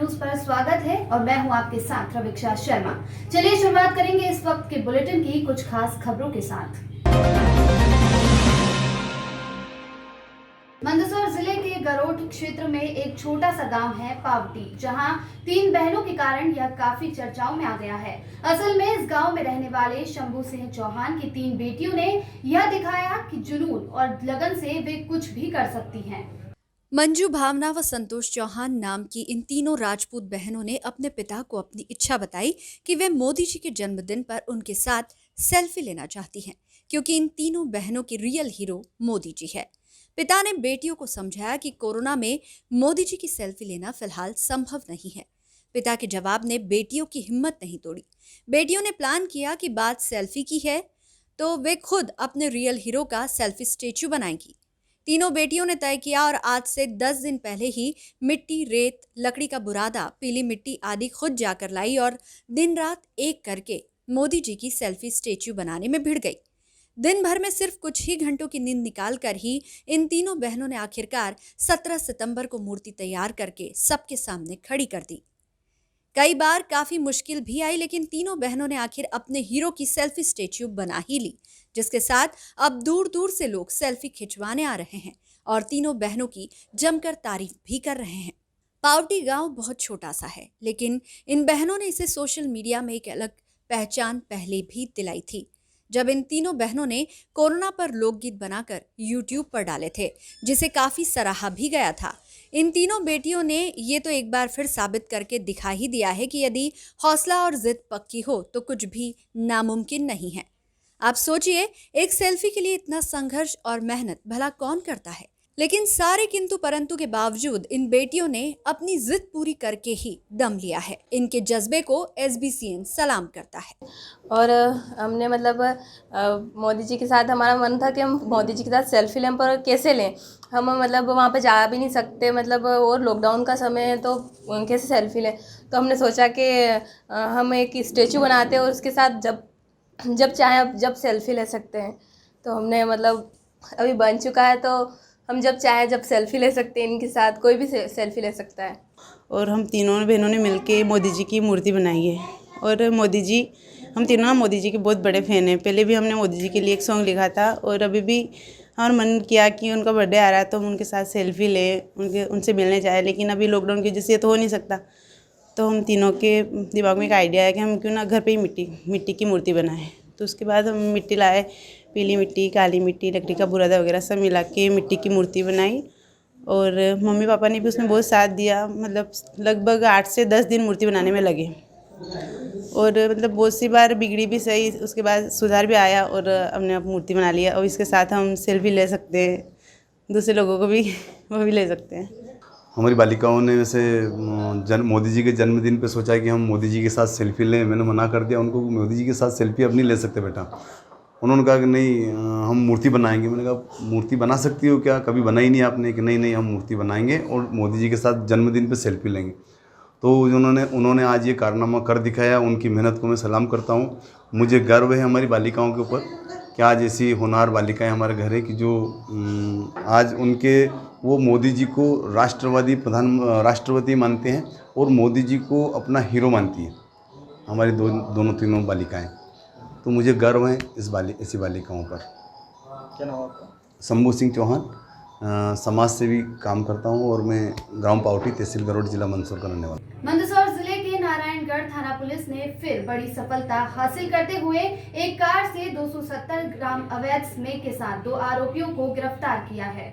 News पर स्वागत है और मैं हूं आपके साथ रवीक्षा शर्मा। चलिए शुरुआत करेंगे इस वक्त के बुलेटिन की कुछ खास खबरों के साथ। मंदसौर जिले के गरोठ क्षेत्र में एक छोटा सा गांव है पावटी, जहां 3 बहनों के कारण यह काफी चर्चाओं में आ गया है। असल में इस गांव में रहने वाले शंभू सिंह चौहान की 3 बेटियों ने यह दिखाया कि जुनून और लगन से वे कुछ भी कर सकती हैं। मंजू, भावना व संतोष चौहान नाम की इन तीनों राजपूत बहनों ने अपने पिता को अपनी इच्छा बताई कि वे मोदी जी के जन्मदिन पर उनके साथ सेल्फी लेना चाहती हैं, क्योंकि इन तीनों बहनों के रियल हीरो मोदी जी है। पिता ने बेटियों को समझाया कि कोरोना में मोदी जी की सेल्फी लेना फिलहाल संभव नहीं है। पिता के जवाब ने बेटियों की हिम्मत नहीं तोड़ी। बेटियों ने प्लान किया कि बात सेल्फी की है तो वे खुद अपने रियल हीरो का सेल्फी स्टेचू बनाएंगी। तीनों बेटियों ने तय किया और आज से 10 दिन पहले ही मिट्टी, रेत, लकड़ी का बुरादा, पीली मिट्टी आदि खुद जाकर लाई और दिन रात एक करके मोदी जी की सेल्फी स्टेचू बनाने में भिड़ गई। दिन भर में सिर्फ कुछ ही घंटों की नींद निकाल कर ही इन तीनों बहनों ने आखिरकार 17 सितंबर को मूर्ति तैयार करके सबके सामने खड़ी कर दी। कई बार काफी मुश्किल भी आई, लेकिन तीनों बहनों ने आखिर अपने हीरो की सेल्फी स्टेच्यू बना ही ली, जिसके साथ अब दूर दूर से लोग सेल्फी खिंचवाने आ रहे हैं और तीनों बहनों की जमकर तारीफ भी कर रहे हैं। पावटी गांव बहुत छोटा सा है, लेकिन इन बहनों ने इसे सोशल मीडिया में एक अलग पहचान पहले भी दिलाई थी, जब इन तीनों बहनों ने कोरोना पर लोकगीत बनाकर यूट्यूब पर डाले थे, जिसे काफी सराहा भी गया था। इन तीनों बेटियों ने ये तो एक बार फिर साबित करके दिखा ही दिया है कि यदि हौसला और जिद पक्की हो तो कुछ भी नामुमकिन नहीं है। आप सोचिए, एक सेल्फी के लिए इतना संघर्ष और मेहनत भला कौन करता है? लेकिन सारे किंतु परंतु के बावजूद इन बेटियों ने अपनी जिद पूरी करके ही दम लिया है। इनके जज्बे को SBCN सलाम करता है। और हमने मोदी जी के साथ हमारा मन था कि हम मोदी जी के साथ सेल्फी लें, पर कैसे लें? हम वहाँ पे जा भी नहीं सकते, और लॉकडाउन का समय है, तो कैसे सेल्फी लें? तो हमने सोचा कि हम एक स्टेचू बनाते हैं और उसके साथ जब चाहे जब सेल्फी ले सकते हैं। तो हमने अभी बन चुका है, तो हम जब चाहे जब सेल्फी ले सकते हैं। इनके साथ कोई भी सेल्फी ले सकता है। और हम तीनों बहनों ने मिलके मोदी जी की मूर्ति बनाई है। और हम तीनों ना मोदी जी के बहुत बड़े फ़ैन हैं। पहले भी हमने मोदी जी के लिए एक सॉन्ग लिखा था और अभी भी हमारा मन किया कि उनका बर्थडे आ रहा है तो हम उनके साथ सेल्फी लें, उनसे मिलने जाए, लेकिन अभी लॉकडाउन की वजह से ये तो हो नहीं सकता। तो हम तीनों के दिमाग में एक आइडिया है कि हम क्यों ना घर पे ही मिट्टी की मूर्ति बनाएं। तो उसके बाद हम मिट्टी लाए, पीली मिट्टी, काली मिट्टी, लकड़ी का बुरादा वगैरह सब मिला के मिट्टी की मूर्ति बनाई। और मम्मी पापा ने भी उसमें बहुत साथ दिया। लगभग 8 से 10 दिन मूर्ति बनाने में लगे और बहुत सी बार बिगड़ी भी सही, उसके बाद सुधार भी आया और हमने अब मूर्ति बना लिया। और इसके साथ हम सेल्फी ले सकते हैं, दूसरे लोगों को भी वो भी ले सकते हैं। हमारी बालिकाओं ने वैसे मोदी जी के जन्मदिन पे सोचा कि हम मोदी जी के साथ सेल्फी लें। मैंने मना कर दिया उनको, मोदी जी के साथ सेल्फी अब नहीं ले सकते बेटा। उन्होंने कहा कि नहीं, हम मूर्ति बनाएंगे। मैंने कहा मूर्ति बना सकती हो क्या, कभी बनाई नहीं आपने? कि नहीं हम मूर्ति बनाएंगे और मोदी जी के साथ जन्मदिन पे सेल्फी लेंगे। तो उन्होंने आज ये कारनामा कर दिखाया। उनकी मेहनत को मैं सलाम करता हूँ। मुझे गर्व है हमारी बालिकाओं के ऊपर कि आज ऐसी होनहार बालिकाएं हमारे घर है कि जो आज वो मोदी जी को राष्ट्रपति मानते हैं और मोदी जी को अपना हीरो मानती हैं हमारी दोनों तीनों बालिकाएं। तो मुझे गर्व है ऐसी बालिकाओं पर। क्या नाम आपका? शंभू सिंह चौहान, समाज सेवी काम करता हूं और मैं ग्राम पावटी, तहसील गरोठ, जिला मंदसौर का रहने वाला। मंदसौर जिले के नारायणगढ़ थाना पुलिस ने फिर बड़ी सफलता हासिल करते हुए एक कार से 270 ग्राम अवैध स्मैक के साथ 2 आरोपियों को गिरफ्तार किया है।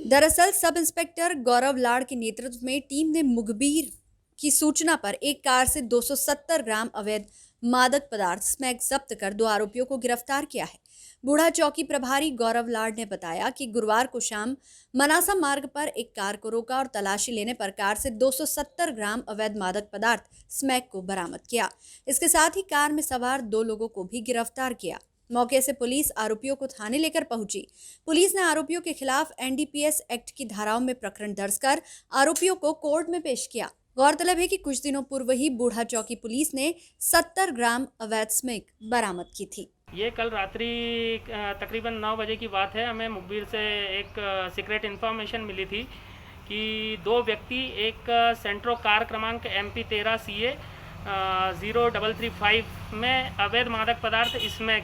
दरअसल सब इंस्पेक्टर गौरव लाड़ के नेतृत्व में टीम ने मुखबिर की सूचना पर एक कार से 270 ग्राम अवैध मादक पदार्थ स्मैक जब्त कर 2 आरोपियों को गिरफ्तार किया है। बूढ़ा चौकी प्रभारी गौरव लाड़ ने बताया कि गुरुवार को शाम मनासा मार्ग पर एक कार को रोका और तलाशी लेने पर कार से 270 ग्राम अवैध मादक पदार्थ स्मैक को बरामद किया। इसके साथ ही कार में सवार 2 लोगों को भी गिरफ्तार किया। मौके से पुलिस आरोपियों को थाने लेकर पहुंची। पुलिस ने आरोपियों के खिलाफ NDPS एक्ट की धाराओं में प्रकरण दर्ज कर आरोपियों को कोर्ट में पेश किया। गौरतलब है कि कुछ दिनों पूर्व ही बूढ़ा चौकी पुलिस ने 70 ग्राम अवैध स्मैक बरामद की थी। ये कल रात्रि तकरीबन 9 बजे की बात है। हमें मुखबिर से एक सीक्रेट इन्फॉर्मेशन मिली थी कि 2 व्यक्ति एक सेंट्रो कार क्रमांक MP 13 CA 0335 में अवैध मादक पदार्थ इसमें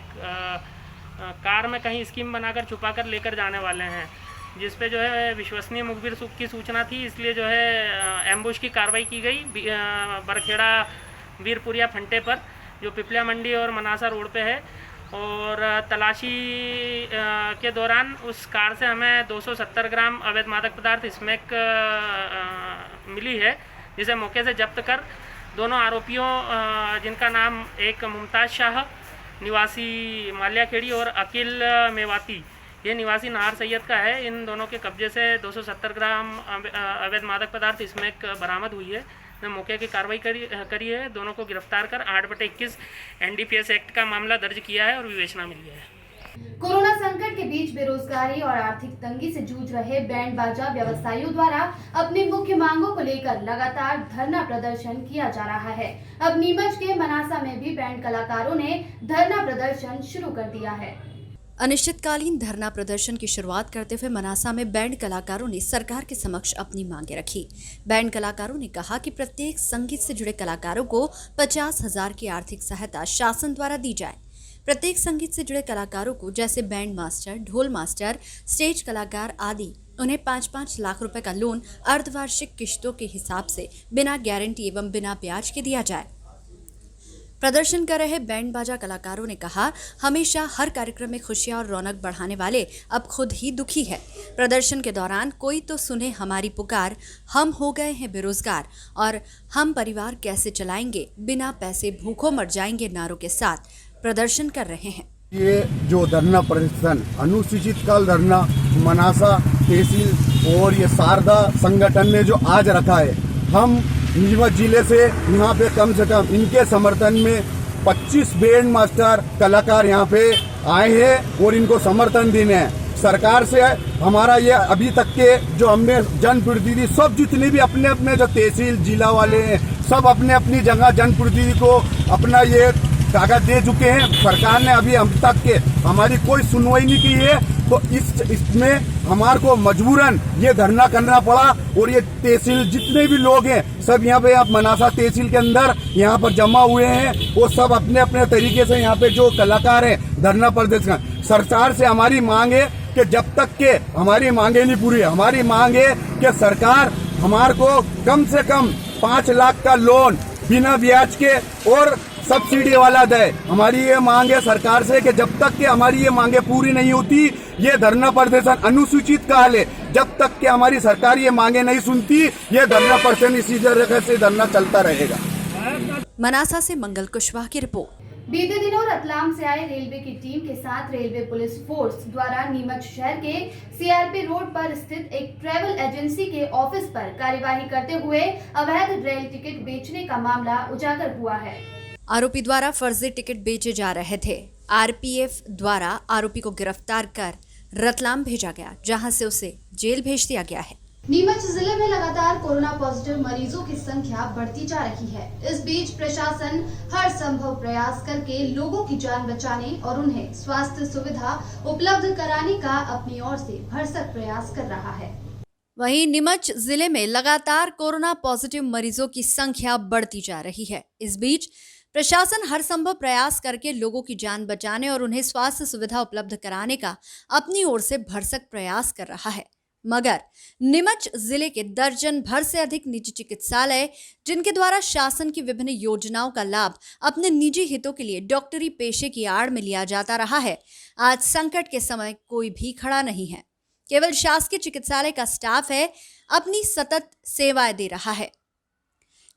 कार में कहीं स्कीम बनाकर छुपाकर लेकर जाने वाले हैं, जिस पे जो है विश्वसनीय मुखबिर की सूचना थी, इसलिए जो है एम्बुश की कार्रवाई की गई बरखेड़ा वीरपुरिया फंटे पर, जो पिपलिया मंडी और मनासा रोड पे है। और तलाशी के दौरान उस कार से हमें 270 ग्राम अवैध मादक पदार्थ स्मैक मिली है, जिसे मौके से जब्त कर दोनों आरोपियों जिनका नाम एक मुमताज़ शाह निवासी माल्याखेड़ी और अकील मेवाती ये निवासी नाहर सैयद का है, इन दोनों के कब्जे से 270 ग्राम अवैध मादक पदार्थ स्मैक बरामद हुई है। मौके की कार्रवाई करी है, दोनों को गिरफ्तार कर 8/21 NDPS एक्ट का मामला दर्ज किया है और विवेचना मिली है। कोरोना संकट के बीच बेरोजगारी और आर्थिक तंगी से जूझ रहे बैंड बाजा व्यवसायियों द्वारा अपनी मुख्य मांगों को लेकर लगातार धरना प्रदर्शन किया जा रहा है। अब नीमच के मनासा में भी बैंड कलाकारों ने धरना प्रदर्शन शुरू कर दिया है। अनिश्चितकालीन धरना प्रदर्शन की शुरुआत करते हुए मनासा में बैंड कलाकारों ने सरकार के समक्ष अपनी मांगे रखी। बैंड कलाकारों ने कहा कि प्रत्येक संगीत से जुड़े कलाकारों को 50,000 की आर्थिक सहायता शासन द्वारा दी जाए। प्रत्येक संगीत से जुड़े कलाकारों को जैसे बैंड मास्टर, ढोल मास्टर, स्टेज कलाकार आदि उन्हें 5-5 लाख रुपए का लोन अर्धवार्षिक किश्तों के हिसाब से बिना गारंटी एवं बिना ब्याज के दिया जाए। प्रदर्शन कर रहे बैंड बाजा कलाकारों ने कहा, हमेशा हर कार्यक्रम में खुशियां और रौनक बढ़ाने वाले अब खुद ही दुखी है। प्रदर्शन के दौरान कोई तो सुने हमारी पुकार, हम हो गए हैं बेरोजगार और हम परिवार कैसे चलाएंगे, बिना पैसे भूखों मर जाएंगे नारों के साथ प्रदर्शन कर रहे हैं। ये जो धरना प्रदर्शन अनुसूचित काल धरना मनासा तहसील और ये शारदा संगठन ने जो आज रखा है, हम नीमच जिले से यहाँ पे कम से कम इनके समर्थन में 25 बैंड मास्टर कलाकार यहाँ पे आए हैं और इनको समर्थन देने हैं। सरकार से हमारा ये अभी तक के जो हमने जनप्रतिनिधि सब जितने भी अपने अपने जो तहसील जिला वाले हैं, सब अपने अपनी जगह जनप्रतिनिधि को अपना ये कागज दे चुके हैं। सरकार ने अभी हम तक के हमारी कोई सुनवाई नहीं की है, तो इसमें हमारे को मजबूरन ये धरना करना पड़ा। और ये तहसील जितने भी लोग हैं सब यहाँ पे आप मनासा तहसील के अंदर यहाँ पर जमा हुए हैं और सब अपने अपने तरीके से यहाँ पे जो कलाकार हैं धरना प्रदर्शन। सरकार से हमारी मांग है कि जब तक के हमारी मांगे नहीं पूरी, हमारी मांग है कि सरकार हमारे को कम से कम 5 लाख का लोन बिना ब्याज के और सब्सिडी वाला दे। हमारी ये मांग है सरकार से कि जब तक कि हमारी ये मांगे पूरी नहीं होती, ये धरना प्रदर्शन अनुसूचित काल है, जब तक कि हमारी सरकार ये मांगे नहीं सुनती, ये धरना प्रदर्शन इसी तरह से धरना चलता रहेगा। मनासा से मंगल कुशवाहा की रिपोर्ट। बीते दिनों रतलाम से आए रेलवे की टीम के साथ रेलवे पुलिस फोर्स द्वारा नीमच शहर के CRP रोड पर स्थित एक ट्रैवल एजेंसी के ऑफिस पर कार्यवाही करते हुए अवैध रेल टिकट बेचने का मामला उजागर हुआ है। आरोपी द्वारा फर्जी टिकट बेचे जा रहे थे। RPF द्वारा आरोपी को गिरफ्तार कर रतलाम भेजा गया, जहां से उसे जेल भेज दिया गया है। नीमच जिले में लगातार कोरोना पॉजिटिव मरीजों की संख्या बढ़ती जा रही है। इस बीच प्रशासन हर संभव प्रयास करके लोगों की जान बचाने और उन्हें स्वास्थ्य सुविधा उपलब्ध कराने का अपनी ओर से भरसक प्रयास कर रहा है। वहीं नीमच जिले में लगातार कोरोना पॉजिटिव मरीजों की संख्या बढ़ती जा रही है। इस बीच प्रशासन हर संभव प्रयास करके लोगों की जान बचाने और उन्हें स्वास्थ्य सुविधा उपलब्ध कराने का अपनी ओर से भरसक प्रयास कर रहा है, मगर नीमच जिले के दर्जन भर से अधिक निजी चिकित्सालय जिनके द्वारा शासन की विभिन्न योजनाओं का लाभ अपने निजी हितों के लिए डॉक्टरी पेशे की आड़ में लिया जाता रहा है, आज संकट के समय कोई भी खड़ा नहीं है। केवल शासकीय चिकित्सालय का स्टाफ है अपनी सतत सेवाएं दे रहा है।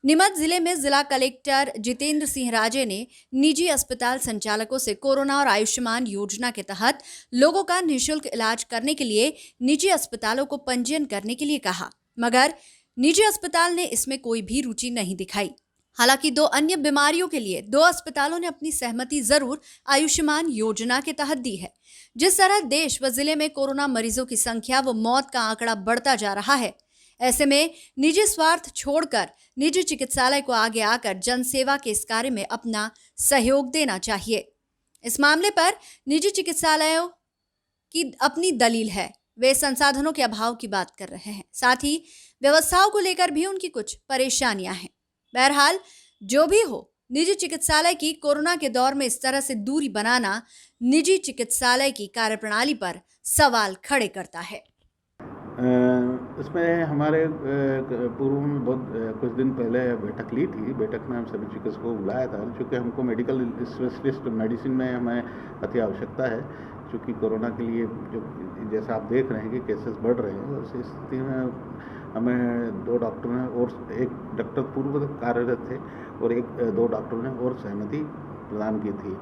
नीमच जिले में जिला कलेक्टर जितेंद्र सिंह राजे ने निजी अस्पताल संचालकों से कोरोना और आयुष्मान योजना के तहत लोगों का निःशुल्क इलाज करने के लिए निजी अस्पतालों को पंजीयन करने के लिए कहा, मगर निजी अस्पताल ने इसमें कोई भी रुचि नहीं दिखाई। हालांकि 2 अन्य बीमारियों के लिए 2 अस्पतालों ने अपनी सहमति जरूर आयुष्मान योजना के तहत दी है। जिस तरह देश व जिले में कोरोना मरीजों की संख्या व मौत का आंकड़ा बढ़ता जा रहा है, ऐसे में निजी स्वार्थ छोड़कर निजी चिकित्सालय को आगे आकर जनसेवा के इस कार्य में अपना सहयोग देना चाहिए। इस मामले पर निजी चिकित्सालयों की अपनी दलील है, वे संसाधनों के अभाव की बात कर रहे हैं। साथ ही व्यवस्थाओं को लेकर भी उनकी कुछ परेशानियां हैं। बहरहाल जो भी हो, निजी चिकित्सालय की कोरोना के दौर में इस तरह से दूरी बनाना निजी चिकित्सालय की कार्यप्रणाली पर सवाल खड़े करता है। इसमें हमारे पूर्व में बहुत कुछ दिन पहले बैठक ली थी। बैठक में हम सभी चिकित्सकों को बुलाया था, क्योंकि हमको मेडिकल स्पेशलिस्ट मेडिसिन में हमें अति आवश्यकता है। क्योंकि कोरोना के लिए जो जैसा आप देख रहे हैं कि केसेस बढ़ रहे हैं, उस स्थिति में हमें 2 डॉक्टर ने और 1 डॉक्टर पूर्व कार्यरत थे और 2 डॉक्टरों ने और सहमति प्रदान की थी।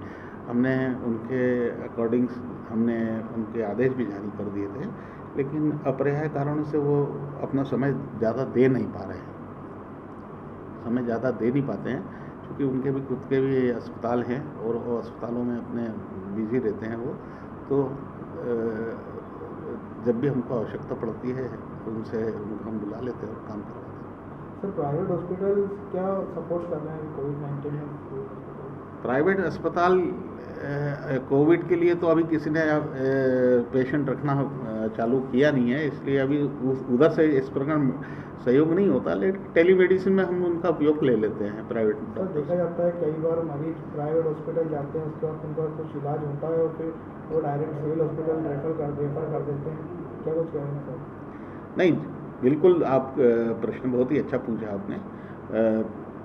हमने उनके अकॉर्डिंग हमने उनके आदेश भी जारी कर दिए थे, लेकिन अपरिहार्य कारणों से वो अपना समय ज़्यादा दे नहीं पा रहे हैं। समय ज़्यादा दे नहीं पाते हैं क्योंकि उनके भी खुद के भी अस्पताल हैं और वो अस्पतालों में अपने बिजी रहते हैं वो। तो जब भी हमको आवश्यकता पड़ती है उनसे हम बुला लेते हैं और काम करवाते हैं। सर, प्राइवेट हॉस्पिटल क्या सपोर्ट कर रहे हैं कोविड-19 में? प्राइवेट अस्पताल कोविड के लिए तो अभी किसी ने पेशेंट रखना चालू किया नहीं है, इसलिए अभी उधर से इस प्रकार सहयोग नहीं होता। लेकिन टेलीमेडिसिन में हम उनका उपयोग ले लेते हैं प्राइवेट। सर, देखा जाता है कई बार मरीज प्राइवेट हॉस्पिटल जाते हैं, उसके बाद उनका कुछ इलाज होता है और फिर वो डायरेक्ट सिविल हॉस्पिटल रेफर कर देते हैं। क्या कुछ कह रहे हैं सर? नहीं, बिल्कुल आप प्रश्न बहुत ही अच्छा पूछा आपने।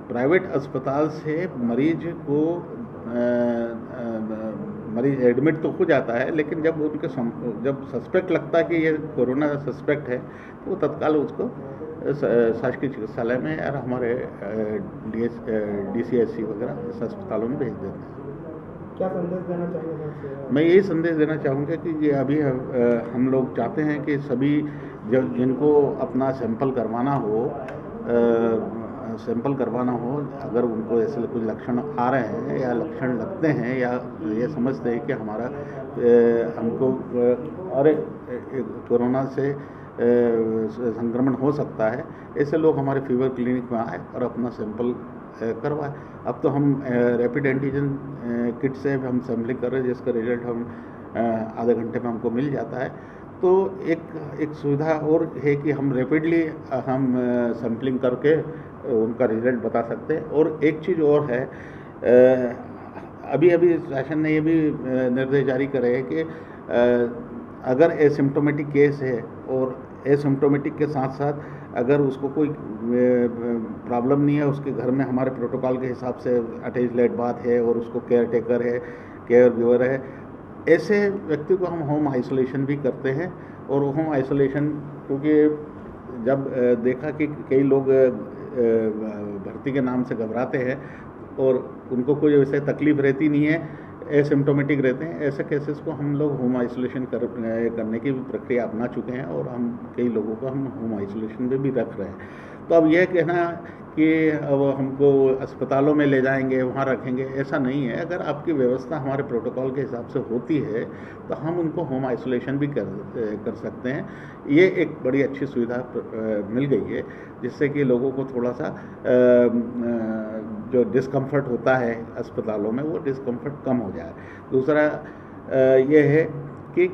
प्राइवेट अस्पताल से मरीज एडमिट तो हो जाता है, लेकिन जब जब सस्पेक्ट लगता है कि ये कोरोना सस्पेक्ट है तो वो तत्काल उसको शासकीय चिकित्सालय में या हमारे DCSC वगैरह इस अस्पतालों में भेज देते हैं। क्या संदेश देना चाहिए? मैं यही संदेश देना चाहूँगा कि अभी हम लोग चाहते हैं कि सभी जिनको अपना सैंपल करवाना हो, अगर उनको ऐसे कुछ लक्षण आ रहे हैं या लक्षण लगते हैं या ये समझते हैं कि हमारा हमको कोरोना से संक्रमण हो सकता है, ऐसे लोग हमारे फीवर क्लिनिक में आए और अपना सैंपल करवाए। अब तो हम रैपिड एंटीजन किट से हम सैम्पलिंग कर रहे हैं, जिसका रिजल्ट हम आधे घंटे में हमको मिल जाता है। तो एक सुविधा और है कि हम रैपिडली हम सैम्पलिंग करके उनका रिजल्ट बता सकते हैं। और एक चीज़ और है, अभी शासन ने ये भी निर्देश जारी करे हैं कि अगर एसिम्प्टोमेटिक केस है और एसिम्प्टोमेटिक के साथ साथ अगर उसको कोई प्रॉब्लम नहीं है, उसके घर में हमारे प्रोटोकॉल के हिसाब से अटैच लेट बाथ है और उसको केयर टेकर है, केयर गिवर है, ऐसे व्यक्ति को हम होम आइसोलेशन भी करते हैं। और होम आइसोलेशन क्योंकि जब देखा कि कई लोग भर्ती के नाम से घबराते हैं और उनको कोई वैसे तकलीफ रहती नहीं है, एसिम्प्टोमेटिक रहते हैं, ऐसे केसेस को हम लोग होम आइसोलेशन करने की प्रक्रिया अपना चुके हैं और हम कई लोगों को हम होम आइसोलेशन में भी रख रहे हैं। तो अब यह कहना कि अब हमको अस्पतालों में ले जाएंगे वहाँ रखेंगे, ऐसा नहीं है। अगर आपकी व्यवस्था हमारे प्रोटोकॉल के हिसाब से होती है तो हम उनको होम आइसोलेशन भी कर सकते हैं। ये एक बड़ी अच्छी सुविधा मिल गई है, जिससे कि लोगों को थोड़ा सा जो डिस्कम्फर्ट होता है अस्पतालों में, वो डिस्कम्फर्ट कम हो जाए। दूसरा ये है कि